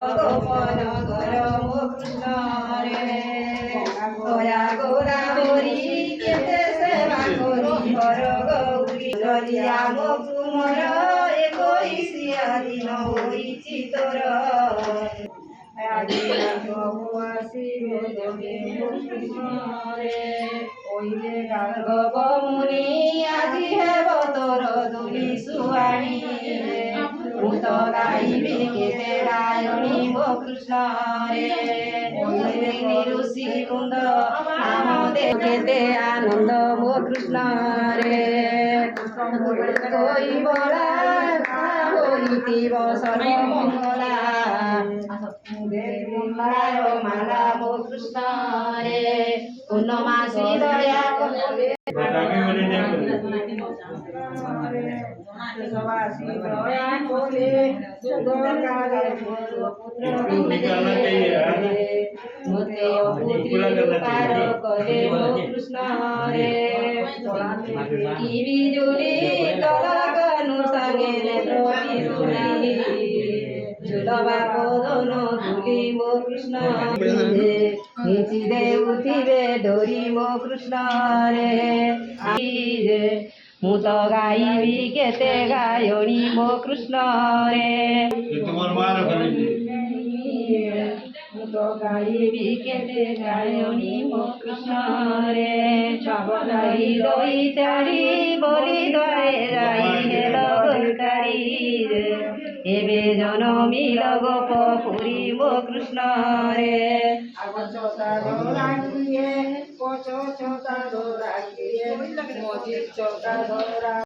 গোপন কর মো কৃষ্ণ রে গোরা গোদাবরী কেতে সেবা করি হর গৌরী ললিয়া মো তুমর একৈশিয়া দিন হইছি তোর আদি প্রভু আসিবে দেবে মো কৃষ্ণ রে ওইলে গার্গব মুনি আজি হেব তোর দুলি সুয়াণী ভূত গাইবি কেতে গায়নি মো কৃষ্ণ রে ঋষি বৃন্দ নাম দে কেতে আনন্দ মো কৃষ্ণ রে কই বলা হইতিব সর্বমঙ্গলা মালা মো কৃষ্ণ রে পূর্ণমাসী দয়া মোতে পুত্র করে মো কৃষ্ণ রে কি বিজুলি তলাকানু সঙ্গে প্রতিজুলি ঝুলবা পদন ধুলি মো কৃষ্ণ নিচিদে উঠিবে ডরি মো কৃষ্ণ রে ମୁଁ ତ ଗାଇବି କେତେ ଗାୟଣୀ ମୋ କୃଷ୍ଣ ରେ ମୁଁ ତ ଗାଇବି କେତେ ଗାୟଣୀ ମୋ କୃଷ୍ଣ ରେ ଛବଲାଇ ଦଇ ଚାରି ବୋଲି ଦ୍ୱାରେ ଯାଇ ହେଲ ଗୋଟାରି ଏବେ ଜନମିଲ ଗୋପ ପୁରୀ ମୋ କୃଷ୍ଣ ରେ ଆଗ ଛତା ଧରାକିଏ ପଛ ଛତା ଧରାକିଏ ମଝି ଛତା ଧରା